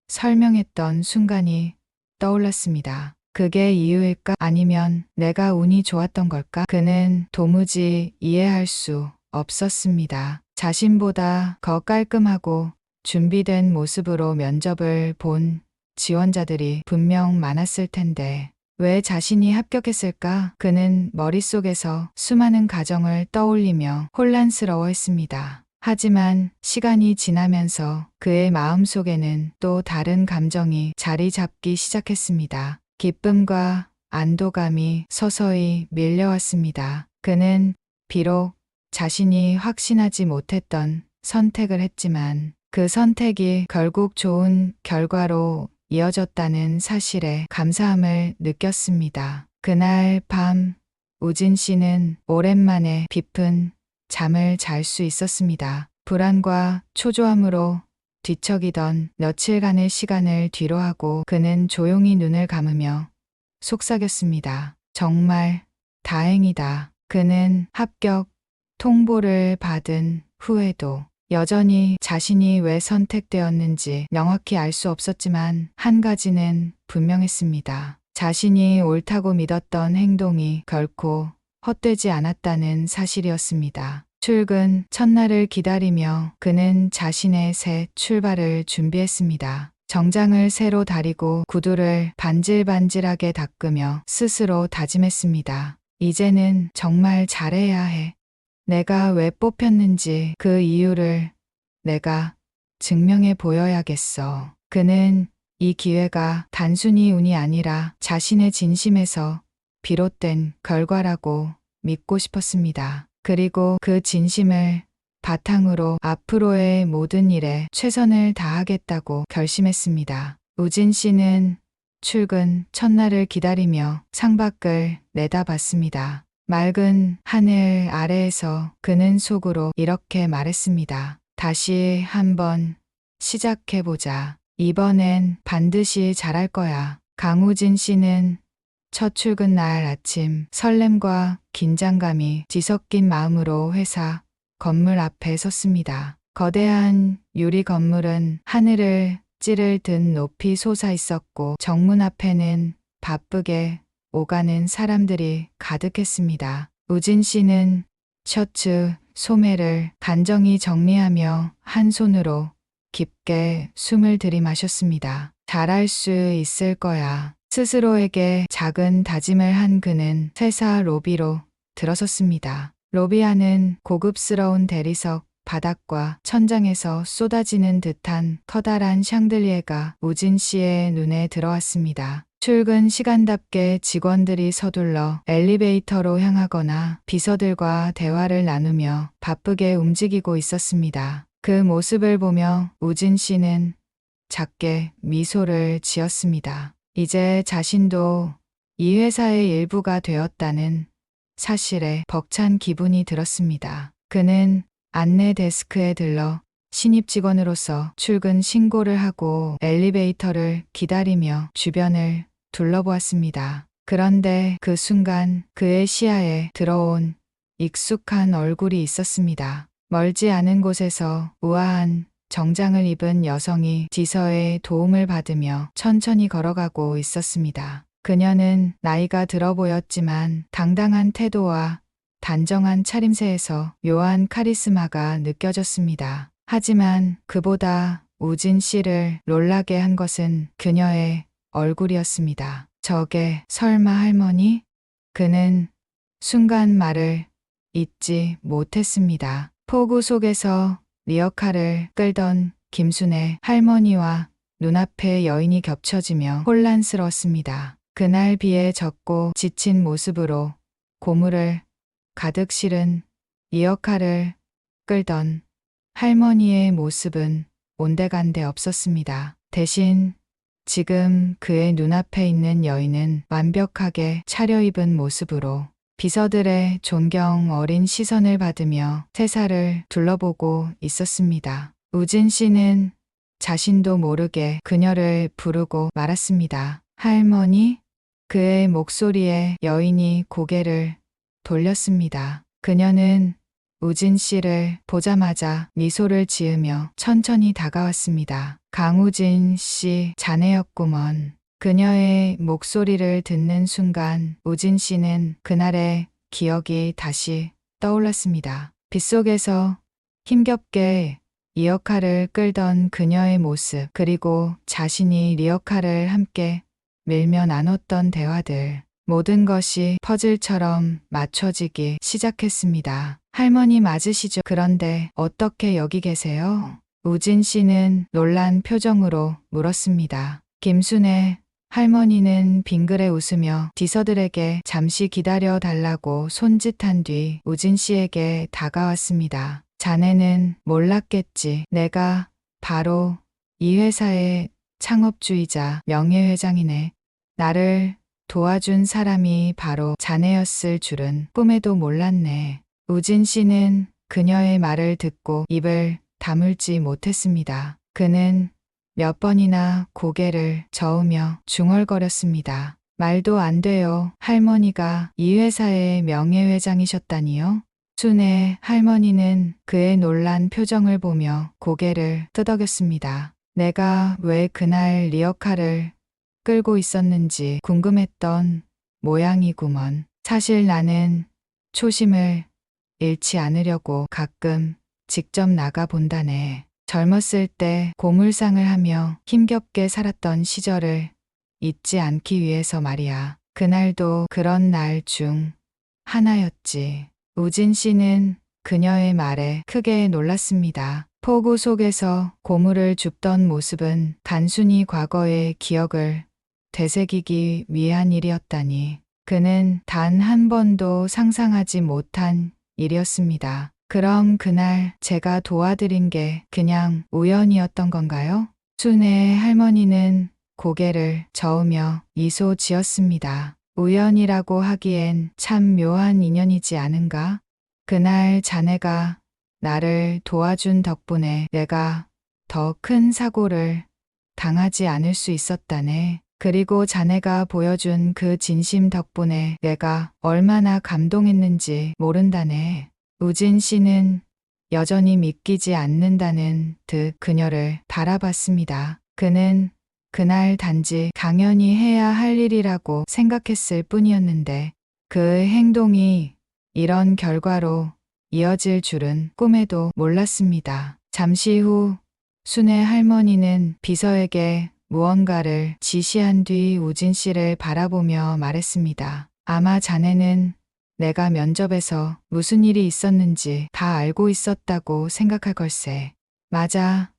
설명했던 순간이 떠올랐습니다. 그게 이유일까? 아니면 내가 운이 좋았던 걸까? 그는 도무지 이해할 수 없었습니다. 자신보다 더 깔끔하고 준비된 모습으로 면접을 본 지원자들이 분명 많았을 텐데 왜 자신이 합격했을까? 그는 머릿속에서 수많은 가정을 떠올리며 혼란스러워했습니다. 하지만 시간이 지나면서 그의 마음속에는 또 다른 감정이 자리 잡기 시작했습니다. 기쁨과 안도감이 서서히 밀려왔습니다. 그는 비록 자신이 확신하지 못했던 선택을 했지만 그 선택이 결국 좋은 결과로 이어졌다는 사실에 감사함을 느꼈습니다. 그날 밤 우진 씨는 오랜만에 깊은 잠을 잘 수 있었습니다. 불안과 초조함으로 뒤척이던 며칠간의 시간을 뒤로하고 그는 조용히 눈을 감으며 속삭였습니다. 정말 다행이다. 그는 합격 통보를 받은 후에도 여전히 자신이 왜 선택되었는지 명확히 알 수 없었지만 한 가지는 분명했습니다. 자신이 옳다고 믿었던 행동이 결코 헛되지 않았다는 사실이었습니다. 출근 첫날을 기다리며 그는 자신의 새 출발을 준비했습니다. 정장을 새로 다리고 구두를 반질반질하게 닦으며 스스로 다짐했습니다. 이제는 정말 잘해야 해. 내가 왜 뽑혔는지 그 이유를 내가 증명해 보여야겠어. 그는 이 기회가 단순히 운이 아니라 자신의 진심에서 비롯된 결과라고 믿고 싶었습니다. 그리고 그 진심을 바탕으로 앞으로의 모든 일에 최선을 다하겠다고 결심했습니다. 우진 씨는 출근 첫날을 기다리며 창밖을 내다봤습니다. 맑은 하늘 아래에서 그는 속으로 이렇게 말했습니다. 다시 한번 시작해보자. 이번엔 반드시 잘할 거야. 강우진 씨는 첫 출근 날 아침 설렘과 긴장감이 뒤섞인 마음으로 회사 건물 앞에 섰습니다. 거대한 유리 건물은 하늘을 찌를 듯 높이 솟아 있었고 정문 앞에는 바쁘게 오가는 사람들이 가득했습니다. 우진 씨는 셔츠 소매를 단정히 정리하며 한 손으로 깊게 숨을 들이마셨습니다. 잘할 수 있을 거야. 스스로에게 작은 다짐을 한 그는 회사 로비로 들어섰습니다. 로비 안은 고급스러운 대리석, 바닥과 천장에서 쏟아지는 듯한 커다란 샹들리에가 우진 씨의 눈에 들어왔습니다. 출근 시간답게 직원들이 서둘러 엘리베이터로 향하거나 비서들과 대화를 나누며 바쁘게 움직이고 있었습니다. 그 모습을 보며 우진 씨는 작게 미소를 지었습니다. 이제 자신도 이 회사의 일부가 되었다는 사실에 벅찬 기분이 들었습니다. 그는 안내 데스크에 들러 신입 직원으로서 출근 신고를 하고 엘리베이터를 기다리며 주변을 둘러보았습니다. 그런데 그 순간 그의 시야에 들어온 익숙한 얼굴이 있었습니다. 멀지 않은 곳에서 우아한 정장을 입은 여성이 지서의 도움을 받으며 천천히 걸어가고 있었습니다. 그녀는 나이가 들어 보였지만 당당한 태도와 단정한 차림새에서 묘한 카리스마가 느껴졌습니다. 하지만 그보다 우진 씨를 놀라게 한 것은 그녀의 얼굴이었습니다. 저게 설마 할머니? 그는 순간 말을 잇지 못했습니다. 폭우 속에서 리어카를 끌던 김순의 할머니와 눈앞에 여인이 겹쳐지며 혼란스러웠습니다. 그날 비에 젖고 지친 모습으로 고물을 가득 실은 리어카를 끌던 할머니의 모습은 온데간데 없었습니다. 대신 지금 그의 눈앞에 있는 여인은 완벽하게 차려입은 모습으로 비서들의 존경 어린 시선을 받으며 세사를 둘러보고 있었습니다. 우진 씨는 자신도 모르게 그녀를 부르고 말았습니다. 할머니? 그의 목소리에 여인이 고개를 돌렸습니다. 그녀는 우진 씨를 보자마자 미소를 지으며 천천히 다가왔습니다. 강우진 씨 자네였구먼. 그녀의 목소리를 듣는 순간 우진 씨는 그날의 기억이 다시 떠올랐습니다. 빗속에서 힘겹게 리어카를 끌던 그녀의 모습, 그리고 자신이 리어카를 함께 밀며 나눴던 대화들. 모든 것이 퍼즐처럼 맞춰지기 시작했습니다. 할머니 맞으시죠? 그런데 어떻게 여기 계세요? 우진 씨는 놀란 표정으로 물었습니다. 김순애 할머니는 빙그레 웃으며 비서들에게 잠시 기다려 달라고 손짓한 뒤 우진 씨에게 다가왔습니다. 자네는 몰랐겠지. 내가 바로 이 회사의 창업주이자 명예회장이네. 나를 도와준 사람이 바로 자네였을 줄은 꿈에도 몰랐네. 우진 씨는 그녀의 말을 듣고 입을 다물지 못했습니다. 그는 몇 번이나 고개를 저으며 중얼거렸습니다. 말도 안 돼요. 할머니가 이 회사의 명예회장이셨다니요? 순의 할머니는 그의 놀란 표정을 보며 고개를 끄덕였습니다. 내가 왜 그날 리어카를 끌고 있었는지 궁금했던 모양이구먼. 사실 나는 초심을 잃지 않으려고 가끔 직접 나가 본다네. 젊었을 때 고물상을 하며 힘겹게 살았던 시절을 잊지 않기 위해서 말이야. 그날도 그런 날 중 하나였지. 우진 씨는 그녀의 말에 크게 놀랐습니다. 폭우 속에서 고물을 줍던 모습은 단순히 과거의 기억을 되새기기 위한 일이었다니. 그는 단 한 번도 상상하지 못한 일이었습니다. 그럼 그날 제가 도와드린 게 그냥 우연이었던 건가요? 순의 할머니는 고개를 저으며 미소 지었습니다. 우연이라고 하기엔 참 묘한 인연이지 않은가? 그날 자네가 나를 도와준 덕분에 내가 더 큰 사고를 당하지 않을 수 있었다네. 그리고 자네가 보여준 그 진심 덕분에 내가 얼마나 감동했는지 모른다네. 우진 씨는 여전히 믿기지 않는다는 듯 그녀를 바라봤습니다. 그는 그날 단지 당연히 해야 할 일이라고 생각했을 뿐이었는데 그 행동이 이런 결과로 이어질 줄은 꿈에도 몰랐습니다. 잠시 후 순의 할머니는 비서에게 무언가를 지시한 뒤 우진 씨를 바라보며 말했습니다. 아마 자네는 내가 면접에서 무슨 일이 있었는지 다 알고 있었다고 생각할 걸세. 맞아.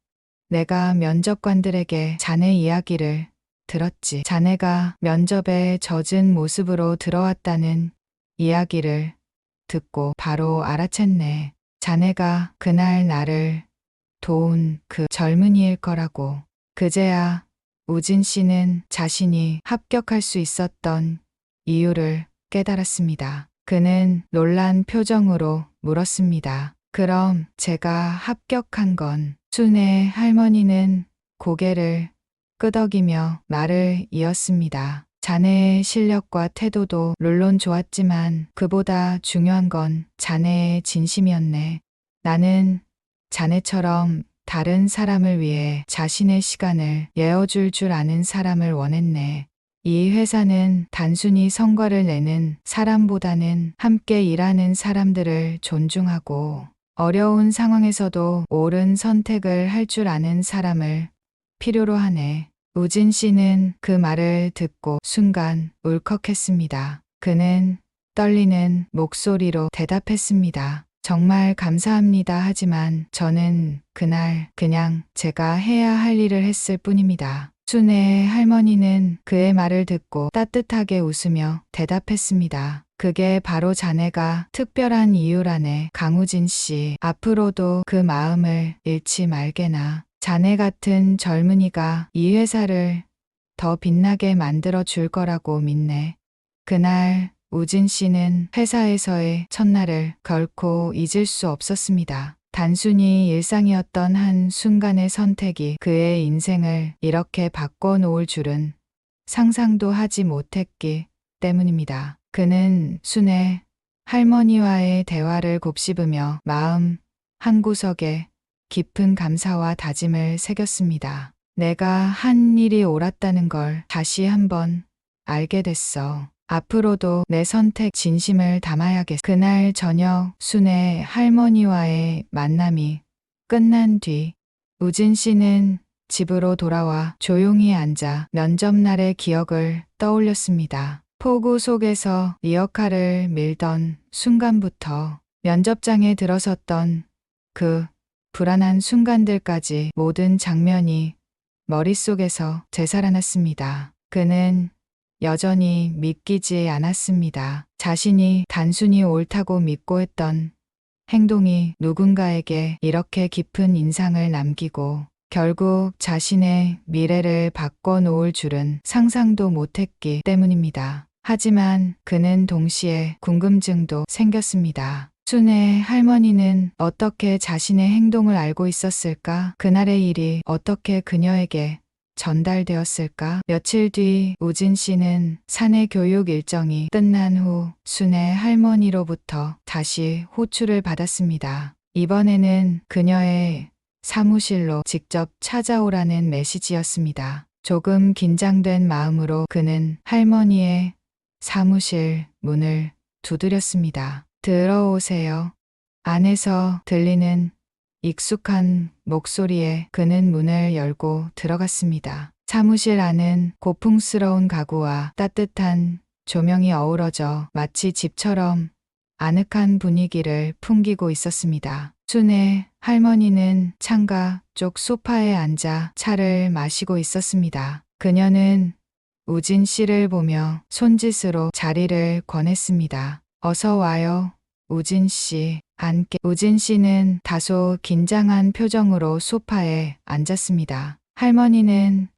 내가 면접관들에게 자네 이야기를 들었지. 자네가 면접에 젖은 모습으로 들어왔다는 이야기를 듣고 바로 알아챘네. 자네가 그날 나를 도운 그 젊은이일 거라고. 그제야 우진 씨는 자신이 합격할 수 있었던 이유를 깨달았습니다. 그는 놀란 표정으로 물었습니다. 그럼 제가 합격한 건? 순의 할머니는 고개를 끄덕이며 말을 이었습니다. 자네의 실력과 태도도 물론 좋았지만 그보다 중요한 건 자네의 진심이었네. 나는 자네처럼 다른 사람을 위해 자신의 시간을 내어줄 줄 아는 사람을 원했네. 이 회사는 단순히 성과를 내는 사람보다는 함께 일하는 사람들을 존중하고 어려운 상황에서도 옳은 선택을 할 줄 아는 사람을 필요로 하네. 우진 씨는 그 말을 듣고 순간 울컥했습니다. 그는 떨리는 목소리로 대답했습니다. 정말 감사합니다. 하지만 저는 그날 그냥 제가 해야 할 일을 했을 뿐입니다. 순의 할머니는 그의 말을 듣고 따뜻하게 웃으며 대답했습니다. 그게 바로 자네가 특별한 이유라네. 강우진 씨, 앞으로도 그 마음을 잃지 말게나. 자네 같은 젊은이가 이 회사를 더 빛나게 만들어 줄 거라고 믿네. 그날 우진 씨는 회사에서의 첫날을 결코 잊을 수 없었습니다. 단순히 일상이었던 한 순간의 선택이 그의 인생을 이렇게 바꿔놓을 줄은 상상도 하지 못했기 때문입니다. 그는 순의 할머니와의 대화를 곱씹으며 마음 한구석에 깊은 감사와 다짐을 새겼습니다. 내가 한 일이 옳았다는 걸 다시 한번 알게 됐어. 앞으로도 내 선택 진심을 담아야겠어. 그날 저녁 순의 할머니와의 만남이 끝난 뒤 우진 씨는 집으로 돌아와 조용히 앉아 면접날의 기억을 떠올렸습니다. 폭우 속에서 리어카를 밀던 순간부터 면접장에 들어섰던 그 불안한 순간들까지 모든 장면이 머릿속에서 되살아났습니다. 그는 여전히 믿기지 않았습니다. 자신이 단순히 옳다고 믿고 했던 행동이 누군가에게 이렇게 깊은 인상을 남기고 결국 자신의 미래를 바꿔놓을 줄은 상상도 못했기 때문입니다. 하지만 그는 동시에 궁금증도 생겼습니다. 순의 할머니는 어떻게 자신의 행동을 알고 있었을까? 그날의 일이 어떻게 그녀에게 전달되었을까? 며칠 뒤 우진 씨는 사내 교육 일정이 끝난 후 순애 할머니로부터 다시 호출을 받았습니다. 이번에는 그녀의 사무실로 직접 찾아오라는 메시지였습니다. 조금 긴장된 마음으로 그는 할머니의 사무실 문을 두드렸습니다. 들어오세요. 안에서 들리는 익숙한 목소리에 그는 문을 열고 들어갔습니다. 사무실 안은 고풍스러운 가구와 따뜻한 조명이 어우러져 마치 집처럼 아늑한 분위기를 풍기고 있었습니다. 순애 할머니는 창가 쪽 소파에 앉아 차를 마시고 있었습니다. 그녀는 우진 씨를 보며 손짓으로 자리를 권했습니다. 어서 와요, 우진 씨. 앉게. 우진 씨는 다소 긴장한 표정으로 소파에 앉았습니다. 할머니는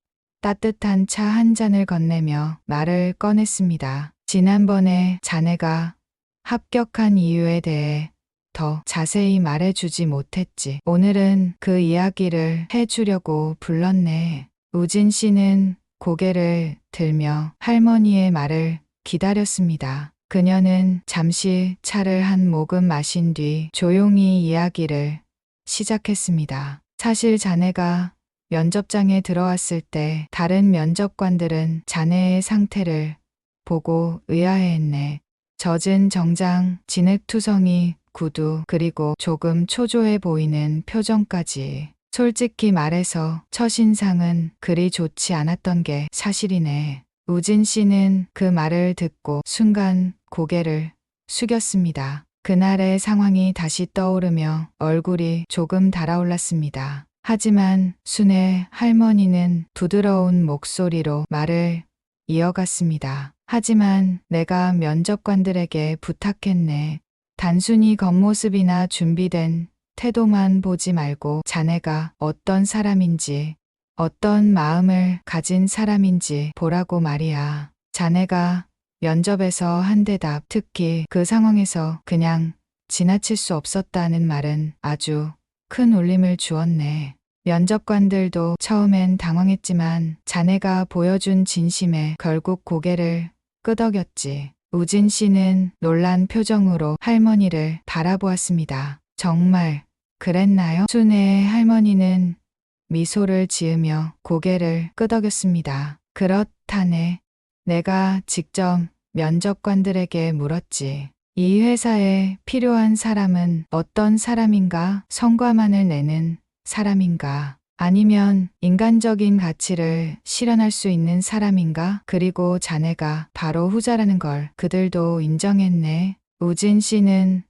따뜻한 차 한 잔을 건네며 말을 꺼냈습니다. 지난번에 자네가 합격한 이유에 대해 더 자세히 말해주지 못했지. 오늘은 그 이야기를 해주려고 불렀네. 우진 씨는 고개를 들며 할머니의 말을 기다렸습니다. 그녀는 잠시 차를 한 모금 마신 뒤 조용히 이야기를 시작했습니다. 사실 자네가 면접장에 들어왔을 때 다른 면접관들은 자네의 상태를 보고 의아해했네. 젖은 정장, 진흙투성이 구두, 그리고 조금 초조해 보이는 표정까지. 솔직히 말해서 첫인상은 그리 좋지 않았던 게 사실이네. 우진 씨는 그 말을 듣고 순간 고개를 숙였습니다. 그날의 상황이 다시 떠오르며 얼굴이 조금 달아올랐습니다. 하지만 순애 할머니는 부드러운 목소리로 말을 이어갔습니다. 하지만 내가 면접관들에게 부탁했네. 단순히 겉모습이나 준비된 태도만 보지 말고 자네가 어떤 사람인지, 어떤 마음을 가진 사람인지 보라고 말이야. 자네가 면접에서 한 대답, 특히 그 상황에서 그냥 지나칠 수 없었다는 말은 아주 큰 울림을 주었네. 면접관들도 처음엔 당황했지만 자네가 보여준 진심에 결국 고개를 끄덕였지. 우진 씨는 놀란 표정으로 할머니를 바라보았습니다. 정말 그랬나요? 순애의 할머니는 미소를 지으며 고개를 끄덕였습니다. 그렇다네. 내가 직접 면접관들에게 물었지. 이 회사에 필요한 사람은 어떤 사람인가? 성과만을 내는 사람인가? 아니면 인간적인 가치를 실현할 수 있는 사람인가? 그리고 자네가 바로 후자라는 걸 그들도 인정했네. 우진 씨는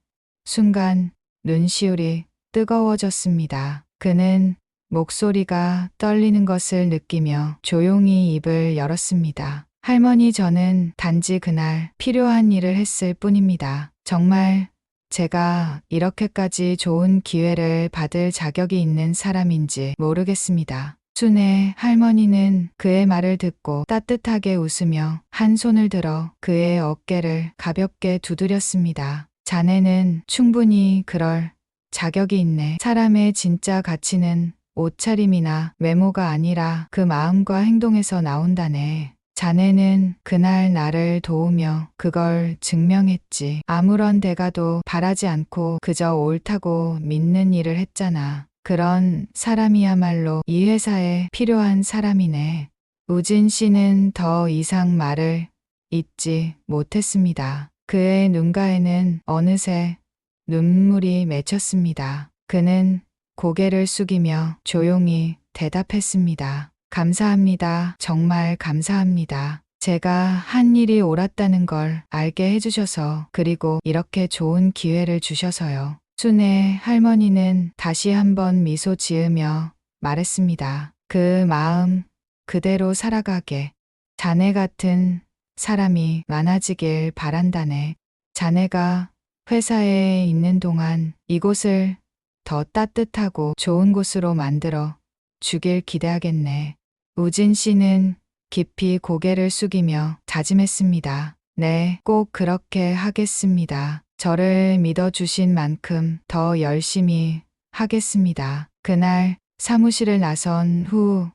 순간 눈시울이 뜨거워졌습니다. 그는 목소리가 떨리는 것을 느끼며 조용히 입을 열었습니다. 할머니, 저는 단지 그날 필요한 일을 했을 뿐입니다. 정말 제가 이렇게까지 좋은 기회를 받을 자격이 있는 사람인지 모르겠습니다. 순애 할머니는 그의 말을 듣고 따뜻하게 웃으며 한 손을 들어 그의 어깨를 가볍게 두드렸습니다. 자네는 충분히 그럴 자격이 있네. 사람의 진짜 가치는 옷차림이나 외모가 아니라 그 마음과 행동에서 나온다네. 자네는 그날 나를 도우며 그걸 증명했지. 아무런 대가도 바라지 않고 그저 옳다고 믿는 일을 했잖아. 그런 사람이야말로 이 회사에 필요한 사람이네. 우진 씨는 더 이상 말을 잇지 못했습니다. 그의 눈가에는 어느새 눈물이 맺혔습니다. 그는 고개를 숙이며 조용히 대답했습니다. 감사합니다. 정말 감사합니다. 제가 한 일이 옳았다는 걸 알게 해주셔서, 그리고 이렇게 좋은 기회를 주셔서요. 순애 할머니는 다시 한번 미소 지으며 말했습니다. 그 마음 그대로 살아가게. 자네 같은 사람이 많아지길 바란다네. 자네가 회사에 있는 동안 이곳을 더 따뜻하고 좋은 곳으로 만들어 주길 기대하겠네. 우진 씨는 깊이 고개를 숙이며 다짐했습니다. 네, 꼭 그렇게 하겠습니다. 저를 믿어주신 만큼 더 열심히 하겠습니다. 그날 사무실을 나선 후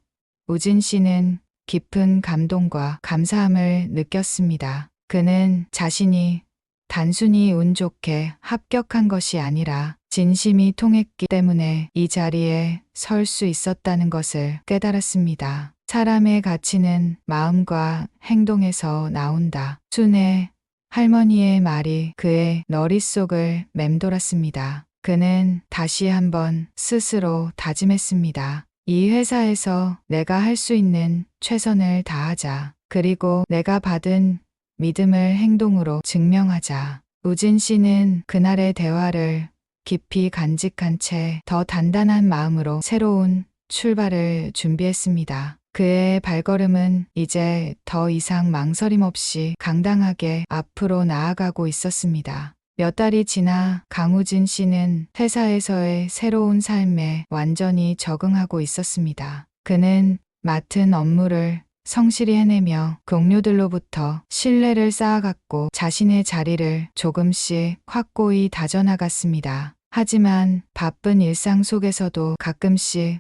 우진 씨는 깊은 감동과 감사함을 느꼈습니다. 그는 자신이 단순히 운 좋게 합격한 것이 아니라 진심이 통했기 때문에 이 자리에 설 수 있었다는 것을 깨달았습니다. 사람의 가치는 마음과 행동에서 나온다. 순애 할머니의 말이 그의 머릿속을 맴돌았습니다. 그는 다시 한번 스스로 다짐했습니다. 이 회사에서 내가 할 수 있는 최선을 다하자. 그리고 내가 받은 믿음을 행동으로 증명하자. 우진 씨는 그날의 대화를 깊이 간직한 채 더 단단한 마음으로 새로운 출발을 준비했습니다. 그의 발걸음은 이제 더 이상 망설임 없이 당당하게 앞으로 나아가고 있었습니다. 몇 달이 지나 강우진 씨는 회사에서의 새로운 삶에 완전히 적응하고 있었습니다. 그는 맡은 업무를 성실히 해내며 동료들로부터 신뢰를 쌓아갔고 자신의 자리를 조금씩 확고히 다져나갔습니다. 하지만 바쁜 일상 속에서도 가끔씩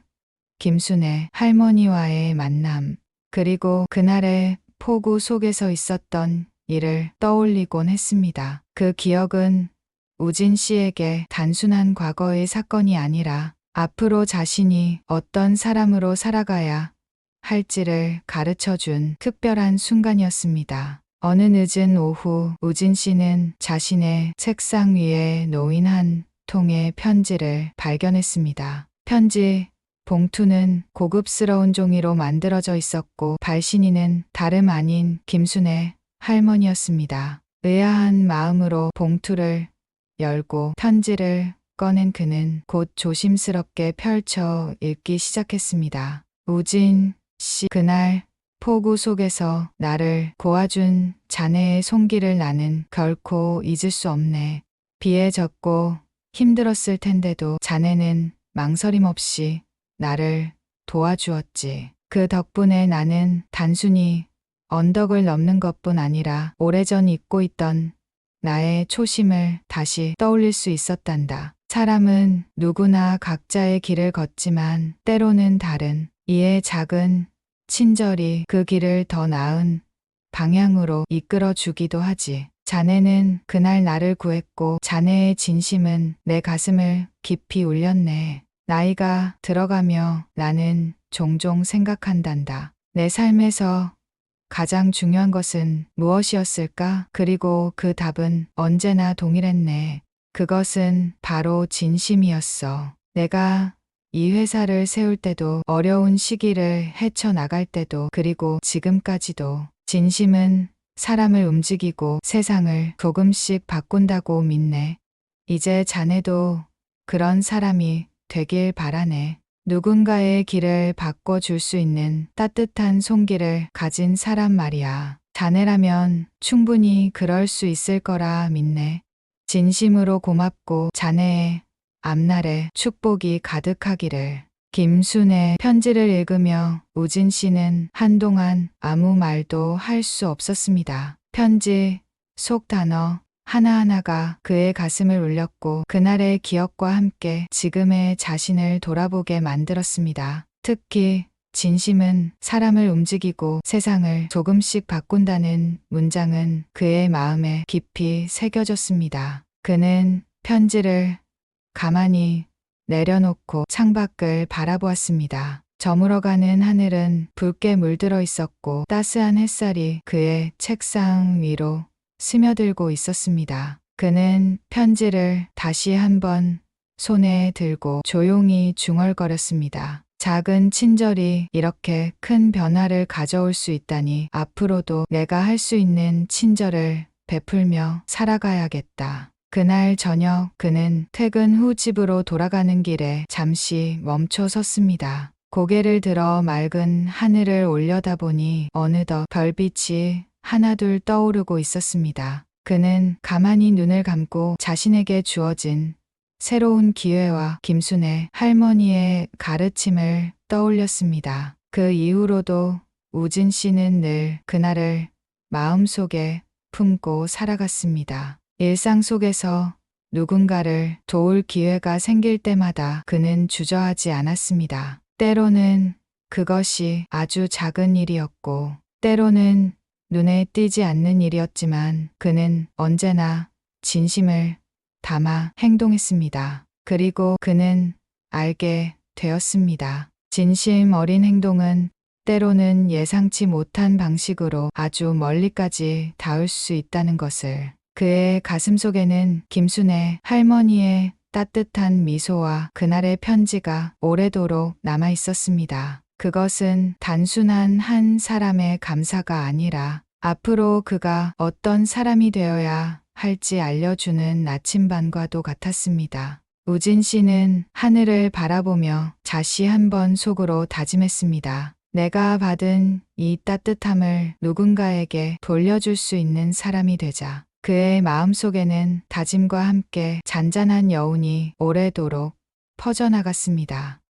김순애 할머니와의 만남, 그리고 그날의 폭우 속에서 있었던 일을 떠올리곤 했습니다. 그 기억은 우진 씨에게 단순한 과거의 사건이 아니라 앞으로 자신이 어떤 사람으로 살아가야 할지를 가르쳐준 특별한 순간이었습니다. 어느 늦은 오후 우진 씨는 자신의 책상 위에 놓인 한 통의 편지를 발견했습니다. 편지 봉투는 고급스러운 종이로 만들어져 있었고 발신인은 다름 아닌 김순애 할머니였습니다. 의아한 마음으로 봉투를 열고 편지를 꺼낸 그는 곧 조심스럽게 펼쳐 읽기 시작했습니다. 우진 씨, 그날 폭우 속에서 나를 도와준 자네의 손길을 나는 결코 잊을 수 없네. 비에 젖고 힘들었을 텐데도 자네는 망설임 없이 나를 도와주었지. 그 덕분에 나는 단순히 언덕을 넘는 것뿐 아니라 오래전 잊고 있던 나의 초심을 다시 떠올릴 수 있었단다. 사람은 누구나 각자의 길을 걷지만 때로는 다른 이의 작은 친절이 그 길을 더 나은 방향으로 이끌어 주기도 하지. 자네는 그날 나를 구했고 자네의 진심은 내 가슴을 깊이 울렸네. 나이가 들어가며 나는 종종 생각한단다. 내 삶에서 가장 중요한 것은 무엇이었을까? 그리고 그 답은 언제나 동일했네. 그것은 바로 진심이었어. 내가 이 회사를 세울 때도 어려운 시기를 헤쳐나갈 때도 그리고 지금까지도 진심은 사람을 움직이고 세상을 조금씩 바꾼다고 믿네. 이제 자네도 그런 사람이 되길 바라네. 누군가의 길을 바꿔줄 수 있는 따뜻한 손길을 가진 사람 말이야. 자네라면 충분히 그럴 수 있을 거라 믿네. 진심으로 고맙고 자네의 앞날에 축복이 가득하기를. 김순애. 편지를 읽으며 우진 씨는 한동안 아무 말도 할 수 없었습니다. 편지 속 단어 하나하나가 그의 가슴을 울렸고 그날의 기억과 함께 지금의 자신을 돌아보게 만들었습니다. 특히 진심은 사람을 움직이고 세상을 조금씩 바꾼다는 문장은 그의 마음에 깊이 새겨졌습니다. 그는 편지를 가만히 내려놓고 창밖을 바라보았습니다. 저물어가는 하늘은 붉게 물들어 있었고 따스한 햇살이 그의 책상 위로 스며들고 있었습니다. 그는 편지를 다시 한번 손에 들고 조용히 중얼거렸습니다. 작은 친절이 이렇게 큰 변화를 가져올 수 있다니 앞으로도 내가 할 수 있는 친절을 베풀며 살아가야겠다. 그날 저녁 그는 퇴근 후 집으로 돌아가는 길에 잠시 멈춰 섰습니다. 고개를 들어 맑은 하늘을 올려다보니 어느덧 별빛이 하나둘 떠오르고 있었습니다. 그는 가만히 눈을 감고 자신에게 주어진 새로운 기회와 김순애 할머니의 가르침을 떠올렸습니다. 그 이후로도 우진 씨는 늘 그날을 마음속에 품고 살아갔습니다. 일상 속에서 누군가를 도울 기회가 생길 때마다 그는 주저하지 않았습니다. 때로는 그것이 아주 작은 일이었고, 때로는 눈에 띄지 않는 일이었지만 그는 언제나 진심을 담아 행동했습니다. 그리고 그는 알게 되었습니다. 진심 어린 행동은 때로는 예상치 못한 방식으로 아주 멀리까지 닿을 수 있다는 것을. 그의 가슴속에는 김순애 할머니의 따뜻한 미소와 그날의 편지가 오래도록 남아 있었습니다. 그것은 단순한 한 사람의 감사가 아니라 앞으로 그가 어떤 사람이 되어야 할지 알려주는 나침반과도 같았습니다. 우진 씨는 하늘을 바라보며 다시 한번 속으로 다짐했습니다. 내가 받은 이 따뜻함을 누군가에게 돌려줄 수 있는 사람이 되자. 그의 마음속에는 다짐과 함께 잔잔한 여운이 오래도록 퍼져나갔습니다.